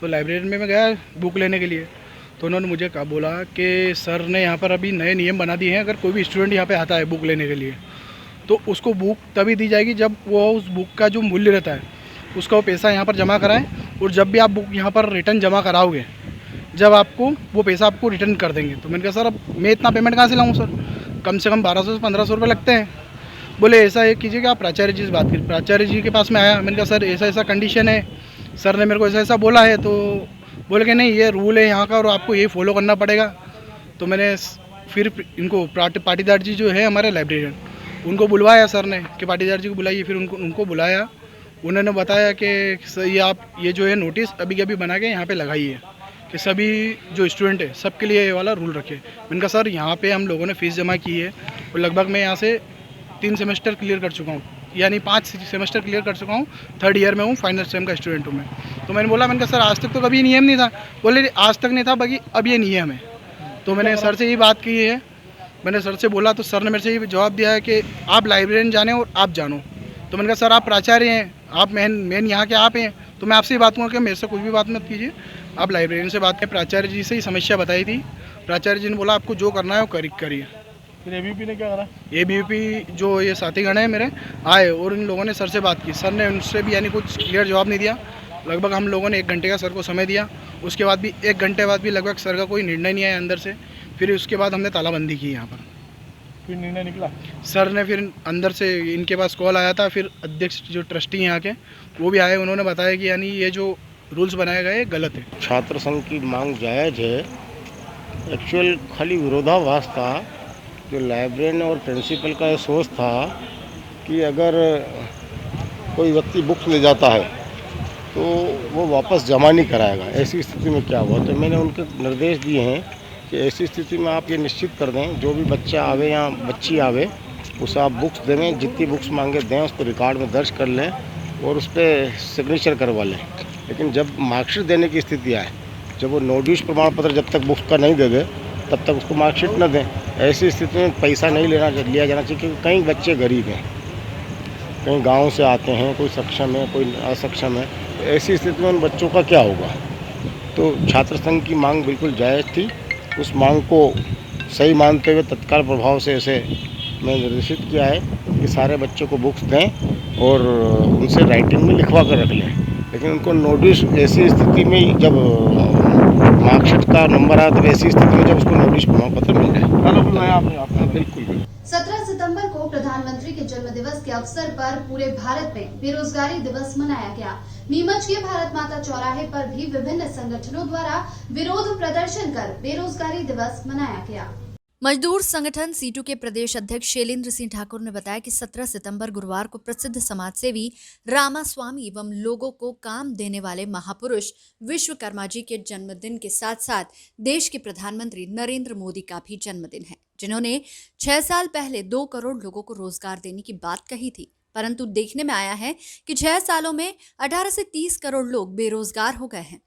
तो लाइब्रेरी में मैं गया बुक लेने के लिए, तो उन्होंने मुझे कहा बोला कि सर ने यहाँ पर अभी नए नियम बना दिए हैं, अगर कोई भी स्टूडेंट यहाँ पे आता है बुक लेने के लिए तो उसको बुक तभी दी जाएगी जब वो उस बुक का जो मूल्य रहता है उसका वो पैसा यहाँ पर जमा कराएं, और जब भी आप बुक यहाँ पर रिटर्न जमा कराओगे जब आपको वो पैसा आपको रिटर्न कर देंगे। तो मैंने कहा सर अब मैं इतना पेमेंट कहाँ से लाऊँ सर, कम से कम 1200 से 1500 रुपये लगते हैं। बोले ऐसा ये कीजिए कि आप प्राचार्य जी से बात करिए। प्राचार्य जी के पास में आया, मैंने कहा सर ऐसा ऐसा कंडीशन है, सर ने मेरे को ऐसा ऐसा बोला है। तो बोले कि नहीं ये रूल है यहाँ का और आपको ये फॉलो करना पड़ेगा। तो मैंने फिर इनको पाटीदार जी जो है हमारे लाइब्रेरियन, उनको बुलवाया सर ने कि पाटीदार जी को बुलाइए। फिर उनको बुलाया, उन्होंने बताया कि सर ये आप ये जो है नोटिस अभी अभी बना के यहाँ पे लगाइए। कि सभी जो स्टूडेंट है सबके लिए ये वाला रूल रखे। मैंने कहा सर यहाँ पे हम लोगों ने फ़ीस जमा की है और लगभग मैं यहाँ से 3 सेमेस्टर क्लियर कर चुका हूँ, यानी 5 सेमेस्टर क्लियर कर चुका हूँ, 3rd ईयर में हूँ, फाइनल सेम का स्टूडेंट हूँ मैं। तो मैंने कहा सर आज तक तो कभी नियम नहीं था। बोले आज तक नहीं था, बाकी अब ये नियम है। तो मैंने सर से ये बात की है, मैंने सर से बोला तो सर ने मेरे से ये जवाब दिया है कि आप लाइब्रेरियन जाने और आप जानो। तो मैंने कहा सर आप प्राचार्य हैं, आप मेन यहाँ के आप हैं, तो मैं आपसे ही बात करूँगा कि मेरे से कुछ भी बात मत कीजिए, आप लाइब्रेरियन से बात करें। प्राचार्य जी से ही समस्या बताई थी, प्राचार्य जी ने बोला आपको जो करना है वो करिए। फिर ABVP ने क्या करा? ABVP जो ये साथीगण हैं मेरे आए और इन लोगों ने सर से बात की, सर ने उनसे भी यानी कुछ क्लियर जवाब नहीं दिया। लगभग हम लोगों ने 1 घंटे का सर को समय दिया, उसके बाद भी 1 घंटे बाद भी लगभग सर का कोई निर्णय नहीं आया अंदर से। फिर उसके बाद हमने तालाबंदी की यहाँ पर। फिर निर्णय निकला? सर ने फिर अंदर से इनके पास कॉल आया था, फिर अध्यक्ष जो ट्रस्टी यहाँ के वो भी आए, उन्होंने बताया कि यानी ये जो रूल्स बनाए गए गलत है। छात्र संघ की मांग जायज़ है, एक्चुअल खाली विरोधाभास था। जो लाइब्रेरियन और प्रिंसिपल का ये सोच था कि अगर कोई व्यक्ति बुक्स ले जाता है तो वो वापस जमा नहीं कराएगा। ऐसी स्थिति में क्या हुआ, तो मैंने उनके निर्देश दिए हैं कि ऐसी स्थिति में आप ये निश्चित कर दें जो भी बच्चा आवे या बच्ची आवे उसे आप बुक्स दें, जितनी बुक्स मांगे दें, उसको रिकॉर्ड में दर्ज कर लें और उस पर सिग्नेचर करवा लें। लेकिन जब मार्कशीट देने की स्थिति आए, जब वो नो ड्यूज प्रमाण पत्र जब तक बुक्स का नहीं दे दे तब तक उसको मार्कशीट न दें। ऐसी स्थिति में पैसा नहीं लिया जाना चाहिए, क्योंकि कई बच्चे गरीब हैं, कहीं गाँव से आते हैं, कोई सक्षम है कोई असक्षम है। ऐसी स्थिति में उन बच्चों का क्या होगा। तो छात्र संघ की मांग बिल्कुल जायज़ थी, उस मांग को सही मानते हुए तत्काल प्रभाव से इसे मैं निर्देशित किया है कि सारे बच्चों को बुक्स दें और उनसे राइटिंग में लिखवा कर रख लें। लेकिन उनको नोटिस ऐसी स्थिति में जब मार्कशीट का नंबर आया तब ऐसी स्थिति में जब उसको नोटिस प्रमाण पत्र मिल जाए। बिल्कुल 17 सितंबर को प्रधानमंत्री के जन्म दिवस के अवसर पर पूरे भारत में बेरोजगारी दिवस मनाया गया। नीमच के भारत माता चौराहे पर भी विभिन्न संगठनों द्वारा विरोध प्रदर्शन कर बेरोजगारी दिवस मनाया गया। मजदूर संगठन सीटू के प्रदेश अध्यक्ष शैलेंद्र सिंह ठाकुर ने बताया कि 17 सितंबर गुरुवार को प्रसिद्ध समाजसेवी रामास्वामी एवं लोगों को काम देने वाले महापुरुष विश्वकर्मा जी के जन्मदिन के साथ साथ देश के प्रधानमंत्री नरेंद्र मोदी का भी जन्मदिन है, जिन्होंने 6 साल पहले 2 करोड़ लोगों को रोजगार देने की बात कही थी। परंतु देखने में आया है कि 6 सालों में 18 से 30 करोड़ लोग बेरोजगार हो गए हैं।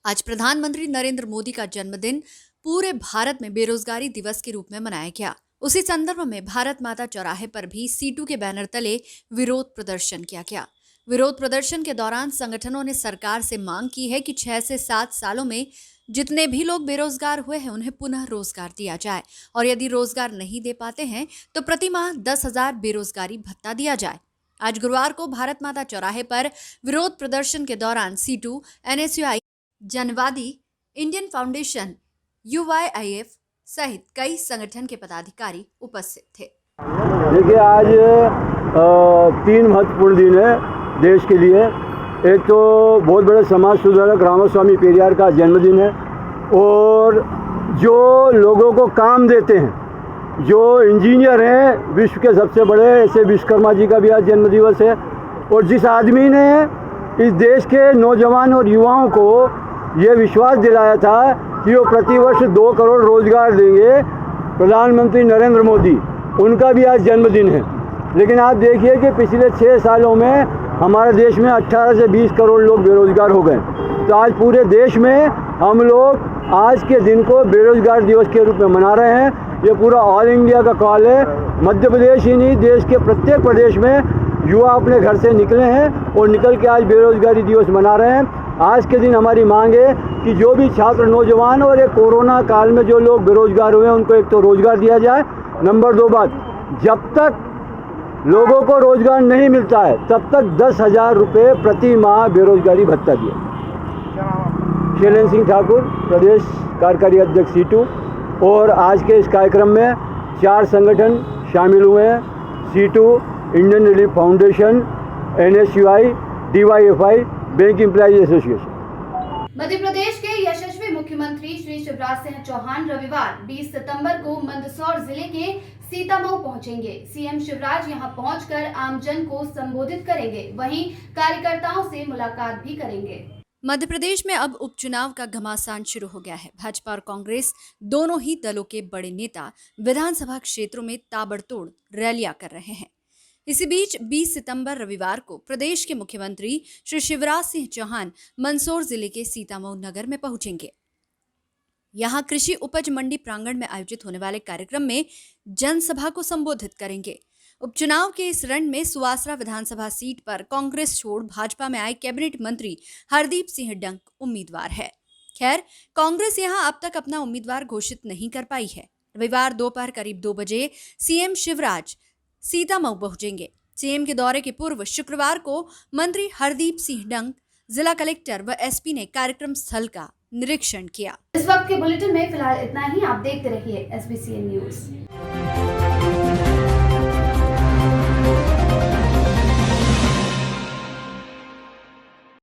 आज प्रधानमंत्री नरेंद्र मोदी का जन्मदिन पूरे भारत में बेरोजगारी दिवस के रूप में मनाया गया। उसी संदर्भ में भारत माता चौराहे पर भी सीटू के बैनर तले विरोध प्रदर्शन किया गया। विरोध प्रदर्शन के दौरान संगठनों ने सरकार से मांग की है कि 6 से 7 सालों में जितने भी लोग बेरोजगार हुए हैं उन्हें पुनः रोजगार दिया जाए और यदि रोजगार नहीं दे पाते हैं तो प्रति माह 10,000 बेरोजगारी भत्ता दिया जाए। आज गुरुवार को भारत माता चौराहे पर विरोध प्रदर्शन के दौरान सीटू, NSUI, जनवादी, इंडियन फाउंडेशन, UYIF सहित कई संगठन के पदाधिकारी उपस्थित थे। देखिए आज 3 महत्वपूर्ण दिन है देश के लिए। एक तो बहुत बड़े समाज सुधारक रामास्वामी पेरियार का जन्मदिन है और जो लोगों को काम देते हैं, जो इंजीनियर हैं विश्व के सबसे बड़े, ऐसे विश्वकर्मा जी का भी आज जन्मदिवस है। और जिस आदमी ने इस देश के नौजवान और युवाओं को ये विश्वास दिलाया था कि वो प्रतिवर्ष 2 करोड़ रोजगार देंगे, प्रधानमंत्री नरेंद्र मोदी, उनका भी आज जन्मदिन है। लेकिन आप देखिए कि पिछले 6 सालों में हमारे देश में 18 से 20 करोड़ लोग बेरोजगार हो गए। तो आज पूरे देश में हम लोग आज के दिन को बेरोजगार दिवस के रूप में मना रहे हैं। ये पूरा ऑल इंडिया का कॉल है। मध्य प्रदेश ही नहीं, देश के प्रत्येक प्रदेश में युवा अपने घर से निकले हैं और निकल के आज बेरोजगारी दिवस मना रहे हैं। आज के दिन हमारी मांग है कि जो भी छात्र, नौजवान और ये कोरोना काल में जो लोग बेरोजगार हुए हैं उनको एक तो रोजगार दिया जाए। नंबर 2 बात, जब तक लोगों को रोजगार नहीं मिलता है तब तक 10,000 रुपये प्रति माह बेरोजगारी भत्ता दिए। शैलेंद्र सिंह ठाकुर, प्रदेश कार्यकारी अध्यक्ष सीटू। और आज के इस कार्यक्रम में 4 संगठन शामिल हुए हैं, CITU, Indian relief foundation, NSUI, DYFI, bank employees association. Madhya Pradesh के यशस्वी मुख्यमंत्री श्री शिवराज सिंह चौहान रविवार 20 सितंबर को मंदसौर जिले के सीतामऊ पहुंचेंगे। सीएम शिवराज यहां पहुंचकर आमजन को संबोधित करेंगे, वहीं कार्यकर्ताओं से मुलाकात भी करेंगे। मध्य प्रदेश में अब उपचुनाव का घमासान शुरू हो गया है। भाजपा और कांग्रेस दोनों ही दलों के बड़े नेता विधानसभा क्षेत्रों में ताबड़तोड़ रैलियां कर रहे हैं। इसी बीच 20 सितंबर रविवार को प्रदेश के मुख्यमंत्री श्री शिवराज सिंह चौहान मंदसौर जिले के सीतामऊ नगर में पहुंचेंगे। यहां कृषि उपज मंडी प्रांगण में आयोजित होने वाले कार्यक्रम में जनसभा को संबोधित करेंगे। उपचुनाव के इस रण में सुवासरा विधानसभा सीट पर कांग्रेस छोड़ भाजपा में आए कैबिनेट मंत्री हरदीप सिंह डंग उम्मीदवार है। खैर, कांग्रेस यहां अब तक अपना उम्मीदवार घोषित नहीं कर पाई है। रविवार दोपहर करीब 2 बजे सीएम शिवराज सीतामऊ पहुंचेंगे। सीएम के दौरे के पूर्व शुक्रवार को मंत्री हरदीप सिंह डंग, जिला कलेक्टर व एसपी ने कार्यक्रम स्थल का निरीक्षण किया। इस वक्त के बुलेटिन में फिलहाल इतना ही। आप देखते रहिए SBCN न्यूज।